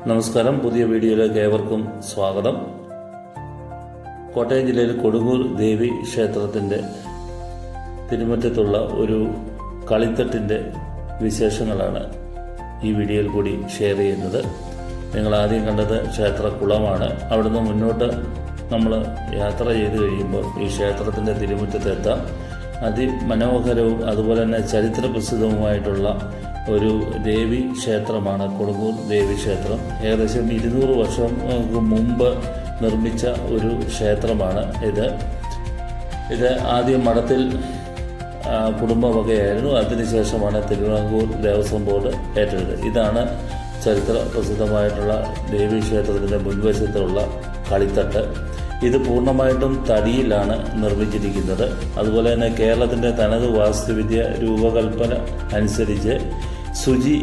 നമസ്കാരം. പുതിയ വീഡിയോയിലേക്ക് ഏവർക്കും സ്വാഗതം. കോട്ടയം ജില്ലയിൽ കൊടുങ്ങൂർ ദേവി ക്ഷേത്രത്തിൻ്റെ തിരുമുറ്റത്തുള്ള ഒരു കളിത്തട്ടിൻ്റെ വിശേഷങ്ങളാണ് ഈ വീഡിയോയിൽ കൂടി ഷെയർ ചെയ്യുന്നത്. നിങ്ങൾ ആദ്യം കണ്ടത് ക്ഷേത്രക്കുളമാണ്. അവിടുന്ന് മുന്നോട്ട് നമ്മൾ യാത്ര ചെയ്ത് കഴിയുമ്പോൾ ഈ ക്ഷേത്രത്തിൻ്റെ തിരുമുറ്റത്തെത്താം. അതിമനോഹരവും അതുപോലെ തന്നെ ചരിത്ര പ്രസിദ്ധവുമായിട്ടുള്ള ഒരു ദേവി ക്ഷേത്രമാണ് കൊടുങ്ങൂർ ദേവി ക്ഷേത്രം. ഏകദേശം 200 വർഷം മുമ്പ് നിർമ്മിച്ച ഒരു ക്ഷേത്രമാണ് ഇത് ആദ്യം മഠത്തിൽ കുടുംബവകയായിരുന്നു. അതിനുശേഷമാണ് തിരുവിതാംകൂർ ദേവസ്വം ബോർഡ് ഏറ്റെടുത്തത്. ഇതാണ് ചരിത്ര പ്രസിദ്ധമായിട്ടുള്ള ദേവി ക്ഷേത്രത്തിൻ്റെ മുൻവശത്തുള്ള കളിത്തട്ട്. ഇത് പൂർണ്ണമായിട്ടും തടിയിലാണ് നിർമ്മിച്ചിരിക്കുന്നത്. അതുപോലെ തന്നെ കേരളത്തിൻ്റെ തനത് വാസ്തുവിദ്യ രൂപകൽപ്പന അനുസരിച്ച് ശുചി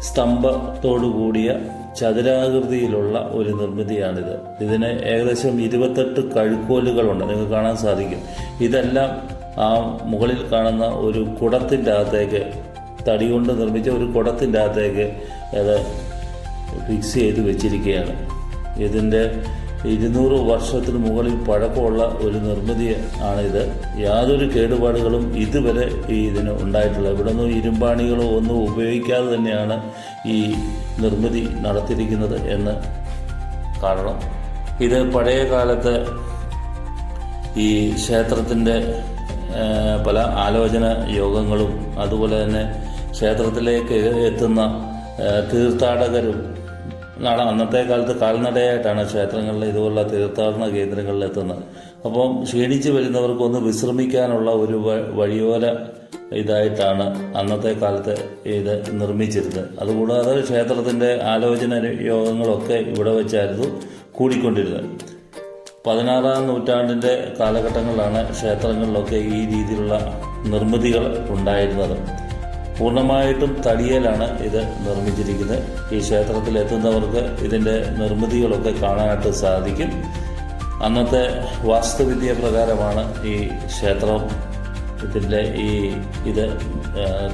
സ്തംഭത്തോടുകൂടിയ ചതുരാകൃതിയിലുള്ള ഒരു നിർമ്മിതിയാണിത്. ഇതിന് ഏകദേശം 28 കഴുക്കോലുകളുണ്ട്, നിങ്ങൾക്ക് കാണാൻ സാധിക്കും. ഇതെല്ലാം ആ മുകളിൽ കാണുന്ന ഒരു കുടത്തിൻ്റെ അകത്തേക്ക്, തടി കൊണ്ട് നിർമ്മിച്ച ഒരു കുടത്തിൻ്റെ അകത്തേക്ക് അത് ഫിക്സ് ചെയ്ത് വെച്ചിരിക്കുകയാണ്. ഇതിൻ്റെ 200 വർഷത്തിന് മുകളിൽ പഴക്കമുള്ള ഒരു നിർമ്മിതി ആണിത്. യാതൊരു കേടുപാടുകളും ഇതുവരെ ഇതിന് ഉണ്ടായിട്ടില്ല. ഇവിടെ നിന്നും ഇരുമ്പാണികളോ ഒന്നും ഉപയോഗിക്കാതെ തന്നെയാണ് ഈ നിർമ്മിതി നടത്തിയിരിക്കുന്നത് എന്ന് കാരണം. ഇത് പഴയ കാലത്ത് ഈ ക്ഷേത്രത്തിൻ്റെ പല ആലോചന യോഗങ്ങളും അതുപോലെ തന്നെ ക്ഷേത്രത്തിലേക്ക് എത്തുന്ന തീർത്ഥാടകരും അന്നത്തെ കാലത്ത് കാൽനടയായിട്ടാണ് ക്ഷേത്രങ്ങളിൽ ഇതുപോലുള്ള തീർത്ഥാടന കേന്ദ്രങ്ങളിൽ എത്തുന്നത്. അപ്പം ക്ഷീണിച്ച് വരുന്നവർക്കൊന്ന് വിശ്രമിക്കാനുള്ള ഒരു വഴിയോര ഇതായിട്ടാണ് അന്നത്തെ കാലത്ത് ഇത് നിർമ്മിച്ചിരുന്നത്. അതുകൂടാതെ ക്ഷേത്രത്തിൻ്റെ ആലോചന യോഗങ്ങളൊക്കെ ഇവിടെ വെച്ചായിരുന്നു കൂടിക്കൊണ്ടിരുന്നത്. 16-ാം നൂറ്റാണ്ടിൻ്റെ കാലഘട്ടങ്ങളിലാണ് ക്ഷേത്രങ്ങളിലൊക്കെ ഈ രീതിയിലുള്ള നിർമ്മിതികൾ ഉണ്ടായിരുന്നത്. പൂർണ്ണമായിട്ടും തടിയലാണ് ഇത് നിർമ്മിച്ചിരിക്കുന്നത്. ഈ ക്ഷേത്രത്തിൽ എത്തുന്നവർക്ക് ഇതിൻ്റെ നിർമ്മിതികളൊക്കെ കാണാനായിട്ട് സാധിക്കും. അന്നത്തെ വാസ്തുവിദ്യ പ്രകാരമാണ് ഈ ക്ഷേത്രം ഇത്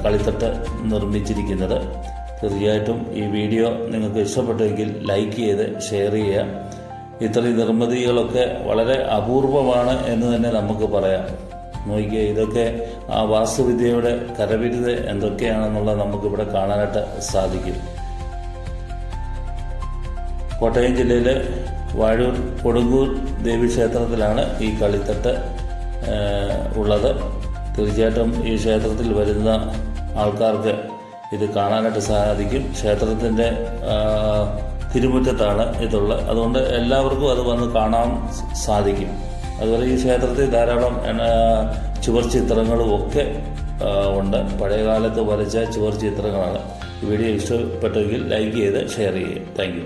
കളിത്തട്ട് നിർമ്മിച്ചിരിക്കുന്നത്. തീർച്ചയായിട്ടും ഈ വീഡിയോ നിങ്ങൾക്ക് ഇഷ്ടപ്പെട്ടെങ്കിൽ ലൈക്ക് ചെയ്ത് ഷെയർ ചെയ്യുക. ഇത്രയും നിർമ്മിതികളൊക്കെ വളരെ അപൂർവമാണ് എന്ന് തന്നെ നമുക്ക് പറയാം. നോക്കിക്കുക, ഇതൊക്കെ ആ വാസ്തുവിദ്യയുടെ കരവിരുത് എന്തൊക്കെയാണെന്നുള്ളത് നമുക്കിവിടെ കാണാനായിട്ട് സാധിക്കും. കോട്ടയം ജില്ലയിലെ വാഴൂർ കൊടുങ്ങൂർ ദേവീക്ഷേത്രത്തിലാണ് ഈ കളിത്തട്ട് ഉള്ളത്. തീർച്ചയായിട്ടും ഈ ക്ഷേത്രത്തിൽ വരുന്ന ആൾക്കാർക്ക് ഇത് കാണാനായിട്ട് സാധിക്കും. ക്ഷേത്രത്തിൻ്റെ തിരുമുറ്റത്താണ് ഇതുള്ളത്. അതുകൊണ്ട് എല്ലാവർക്കും അത് വന്ന് കാണാൻ സാധിക്കും. അതുപോലെ ഈ ക്ഷേത്രത്തിൽ ധാരാളം ചുവർ ചിത്രങ്ങളും ഒക്കെ ഉണ്ട്. പഴയകാലത്ത് വരച്ച ചുവർ ചിത്രങ്ങളാണ്. ഈ വീഡിയോ ഇഷ്ടപ്പെട്ടെങ്കിൽ ലൈക്ക് ചെയ്ത് ഷെയർ ചെയ്യുക. Thank you.